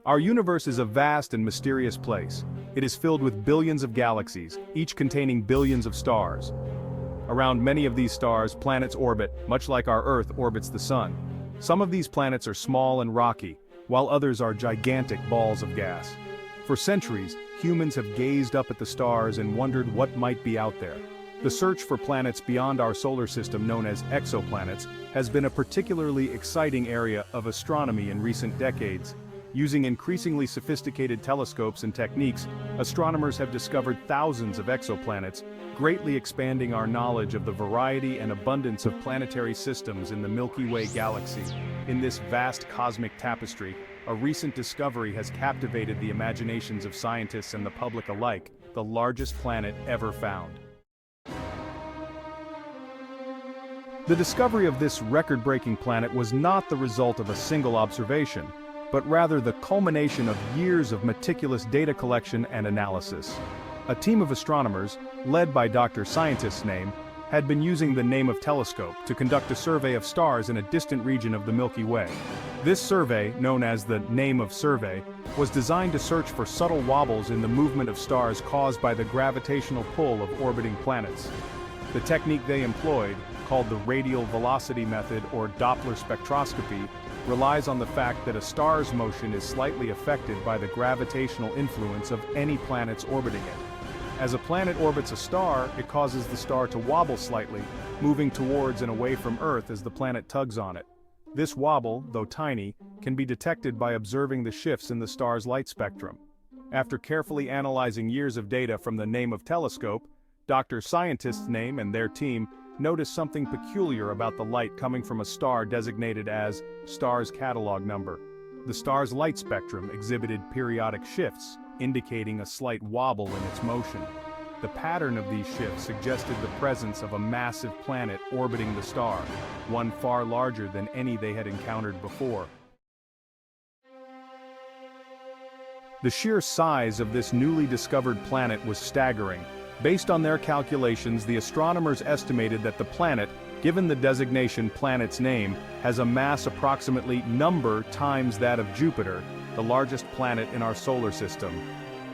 Our universe is a vast and mysterious place. It is filled with billions of galaxies, each containing billions of stars. Around many of these stars, planets orbit, much like our Earth orbits the Sun. Some of these planets are small and rocky, while others are gigantic balls of gas. For centuries, humans have gazed up at the stars and wondered what might be out there. The search for planets beyond our solar system, known as exoplanets, has been a particularly exciting area of astronomy in recent decades. Using increasingly sophisticated telescopes and techniques, astronomers have discovered thousands of exoplanets, greatly expanding our knowledge of the variety and abundance of planetary systems in the Milky Way galaxy. In this vast cosmic tapestry, a recent discovery has captivated the imaginations of scientists and the public alike: the largest planet ever found. The discovery of this record-breaking planet was not the result of a single observation, but rather the culmination of years of meticulous data collection and analysis. A team of astronomers, led by Dr. Scientist's name, had been using the Name of Telescope to conduct a survey of stars in a distant region of the Milky Way. This survey, known as the Name of Survey, was designed to search for subtle wobbles in the movement of stars caused by the gravitational pull of orbiting planets. The technique they employed, called the radial velocity method or Doppler spectroscopy, relies on the fact that a star's motion is slightly affected by the gravitational influence of any planets orbiting it. As a planet orbits a star, it causes the star to wobble slightly, moving towards and away from Earth as the planet tugs on it. This wobble, though tiny, can be detected by observing the shifts in the star's light spectrum. After carefully analyzing years of data from the Name of Telescope, Dr. Scientist's name and their team noticed something peculiar about the light coming from a star designated as star's catalog number. The star's light spectrum exhibited periodic shifts, indicating a slight wobble in its motion. The pattern of these shifts suggested the presence of a massive planet orbiting the star, one far larger than any they had encountered before. The sheer size of this newly discovered planet was staggering. Based on their calculations, the astronomers estimated that the planet, given the designation planet's name, has a mass approximately number times that of Jupiter, the largest planet in our solar system.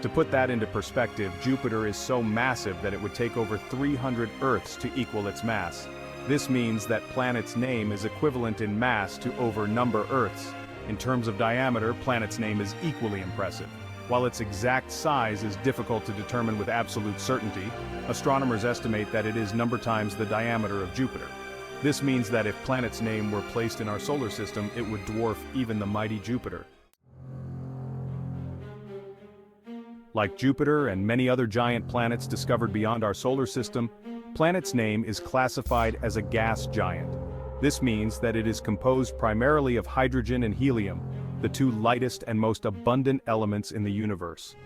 To put that into perspective, Jupiter is so massive that it would take over 300 Earths to equal its mass. This means that planet's name is equivalent in mass to over number Earths. In terms of diameter, planet's name is equally impressive. While its exact size is difficult to determine with absolute certainty, astronomers estimate that it is number times the diameter of Jupiter. This means that if planet's name were placed in our solar system, it would dwarf even the mighty Jupiter. Like Jupiter and many other giant planets discovered beyond our solar system, planet's name is classified as a gas giant. This means that it is composed primarily of hydrogen and helium, the two lightest and most abundant elements in the universe.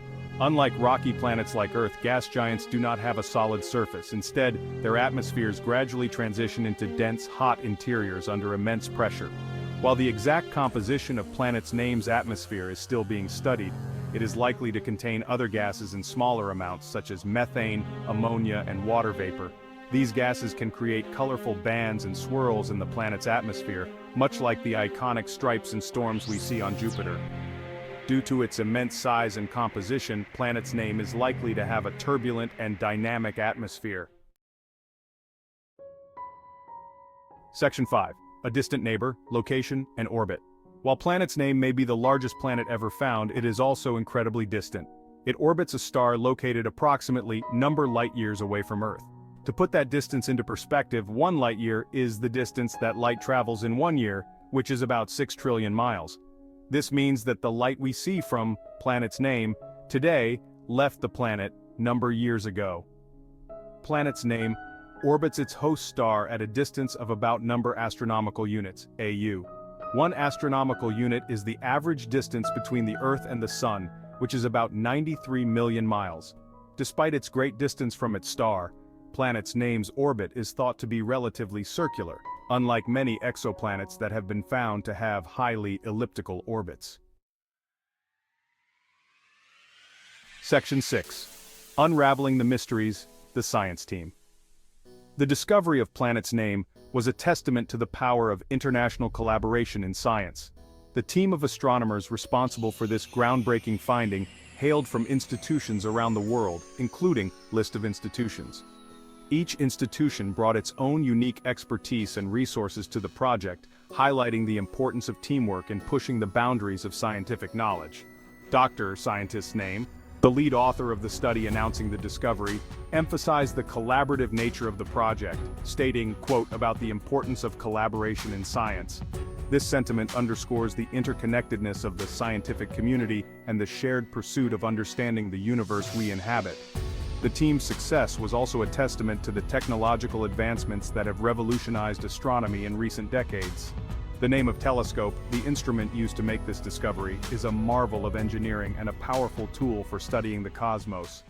Unlike rocky planets like Earth, gas giants do not have a solid surface. Instead, their atmospheres gradually transition into dense, hot interiors under immense pressure. While the exact composition of planet's name's atmosphere is still being studied, it is likely to contain other gases in smaller amounts such as methane, ammonia, and water vapor. These gases can create colorful bands and swirls in the planet's atmosphere, much like the iconic stripes and storms we see on Jupiter. Due to its immense size and composition, planet's name is likely to have a turbulent and dynamic atmosphere. Section 5. A distant neighbor, location, and orbit. While planet's name may be the largest planet ever found, it is also incredibly distant. It orbits a star located approximately number light-years away from Earth. To put that distance into perspective, 1 light-year is the distance that light travels in 1 year, which is about 6 trillion miles. This means that the light we see from planet's name today left the planet number years ago. Planet's name orbits its host star at a distance of about number astronomical units, AU. 1 astronomical unit is the average distance between the Earth and the Sun, which is about 93 million miles. Despite its great distance from its star, planet's name's orbit is thought to be relatively circular, unlike many exoplanets that have been found to have highly elliptical orbits. Section 6. Unraveling the Mysteries, the Science Team. The discovery of planet's name was a testament to the power of international collaboration in science. The team of astronomers responsible for this groundbreaking finding hailed from institutions around the world, including list of institutions. Each institution brought its own unique expertise and resources to the project, highlighting the importance of teamwork in pushing the boundaries of scientific knowledge. Dr. Scientist's name, the lead author of the study announcing the discovery, emphasized the collaborative nature of the project, stating, quote, about the importance of collaboration in science. This sentiment underscores the interconnectedness of the scientific community and the shared pursuit of understanding the universe we inhabit. The team's success was also a testament to the technological advancements that have revolutionized astronomy in recent decades. The name of telescope, the instrument used to make this discovery, is a marvel of engineering and a powerful tool for studying the cosmos.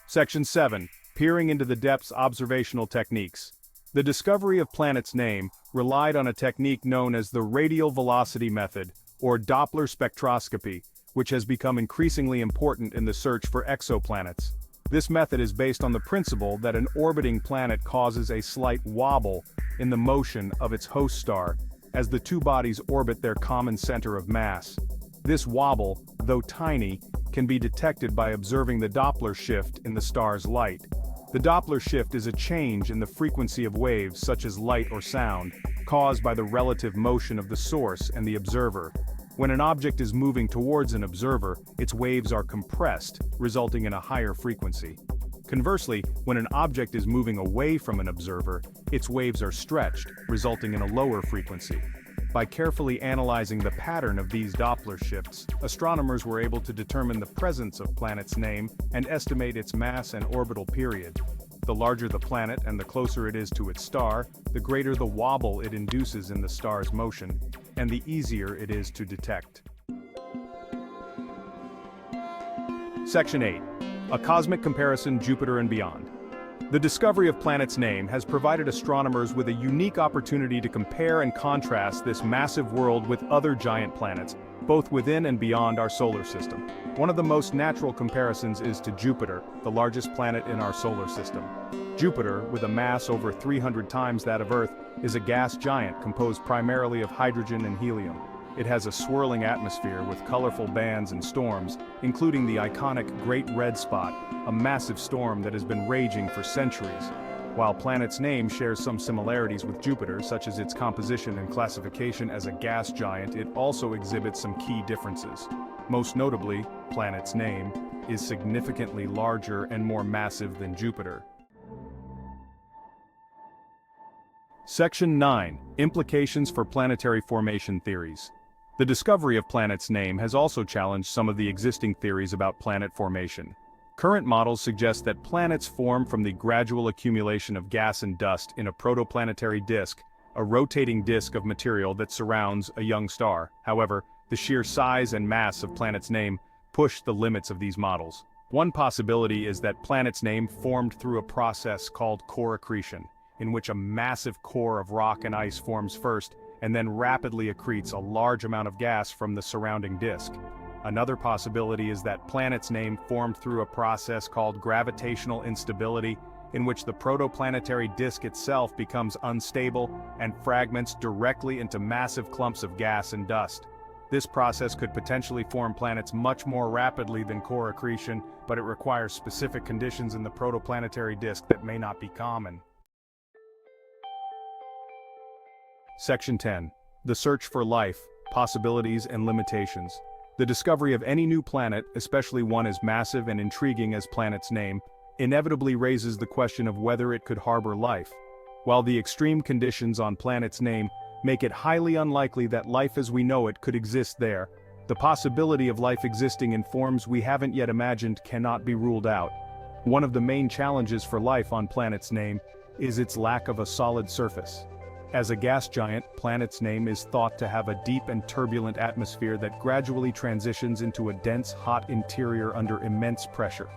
Section 7. Peering into the depths. Observational techniques. The discovery of planet's name relied on a technique known as the radial velocity method, or Doppler spectroscopy, which has become increasingly important in the search for exoplanets. This method is based on the principle that an orbiting planet causes a slight wobble in the motion of its host star, as the two bodies orbit their common center of mass. This wobble, though tiny, can be detected by observing the Doppler shift in the star's light. The Doppler shift is a change in the frequency of waves such as light or sound, caused by the relative motion of the source and the observer. When an object is moving towards an observer, its waves are compressed, resulting in a higher frequency. Conversely, when an object is moving away from an observer, its waves are stretched, resulting in a lower frequency. By carefully analyzing the pattern of these Doppler shifts, astronomers were able to determine the presence of planet's name and estimate its mass and orbital period. The larger the planet and the closer it is to its star, the greater the wobble it induces in the star's motion, and the easier it is to detect. Section 8. A cosmic comparison. Jupiter and beyond. The discovery of planet's name has provided astronomers with a unique opportunity to compare and contrast this massive world with other giant planets, both within and beyond our solar system. One of the most natural comparisons is to Jupiter, the largest planet in our solar system. Jupiter, with a mass over 300 times that of Earth, is a gas giant composed primarily of hydrogen and helium. It has a swirling atmosphere with colorful bands and storms, including the iconic Great Red Spot, a massive storm that has been raging for centuries. While planet's name shares some similarities with Jupiter, such as its composition and classification as a gas giant, it also exhibits some key differences. Most notably, planet's name is significantly larger and more massive than Jupiter. Section 9. Implications for planetary formation theories. The discovery of planet's name has also challenged some of the existing theories about planet formation. Current models suggest that planets form from the gradual accumulation of gas and dust in a protoplanetary disk, a rotating disk of material that surrounds a young star. However, the sheer size and mass of planet's name push the limits of these models. One possibility is that planet's name formed through a process called core accretion, in which a massive core of rock and ice forms first and then rapidly accretes a large amount of gas from the surrounding disk. Another possibility is that planet's name formed through a process called gravitational instability, in which the protoplanetary disk itself becomes unstable and fragments directly into massive clumps of gas and dust. This process could potentially form planets much more rapidly than core accretion, but it requires specific conditions in the protoplanetary disk that may not be common. Section 10. The search for life, possibilities and limitations. The discovery of any new planet, especially one as massive and intriguing as planet's name, inevitably raises the question of whether it could harbor life. While the extreme conditions on planet's name make it highly unlikely that life as we know it could exist there, the possibility of life existing in forms we haven't yet imagined cannot be ruled out. One of the main challenges for life on planet's name is its lack of a solid surface. As a gas giant, planet's name is thought to have a deep and turbulent atmosphere that gradually transitions into a dense, hot interior under immense pressure.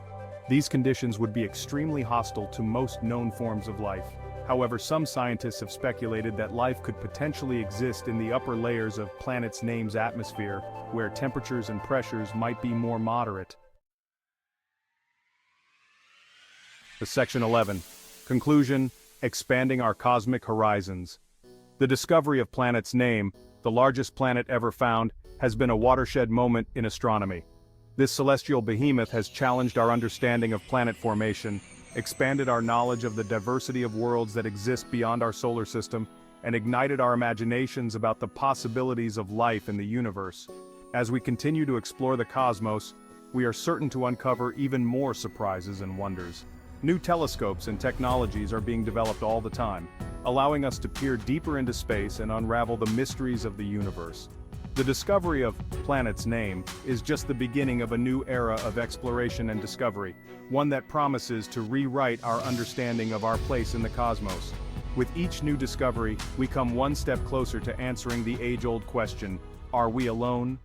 These conditions would be extremely hostile to most known forms of life. However, some scientists have speculated that life could potentially exist in the upper layers of planet's name's atmosphere, where temperatures and pressures might be more moderate. Section 11. Conclusion: expanding our cosmic horizons. The discovery of planet's name, the largest planet ever found, has been a watershed moment in astronomy. This celestial behemoth has challenged our understanding of planet formation, expanded our knowledge of the diversity of worlds that exist beyond our solar system, and ignited our imaginations about the possibilities of life in the universe. As we continue to explore the cosmos, we are certain to uncover even more surprises and wonders. New telescopes and technologies are being developed all the time, allowing us to peer deeper into space and unravel the mysteries of the universe. The discovery of planet's name is just the beginning of a new era of exploration and discovery, one that promises to rewrite our understanding of our place in the cosmos. With each new discovery, we come one step closer to answering the age-old question, are we alone?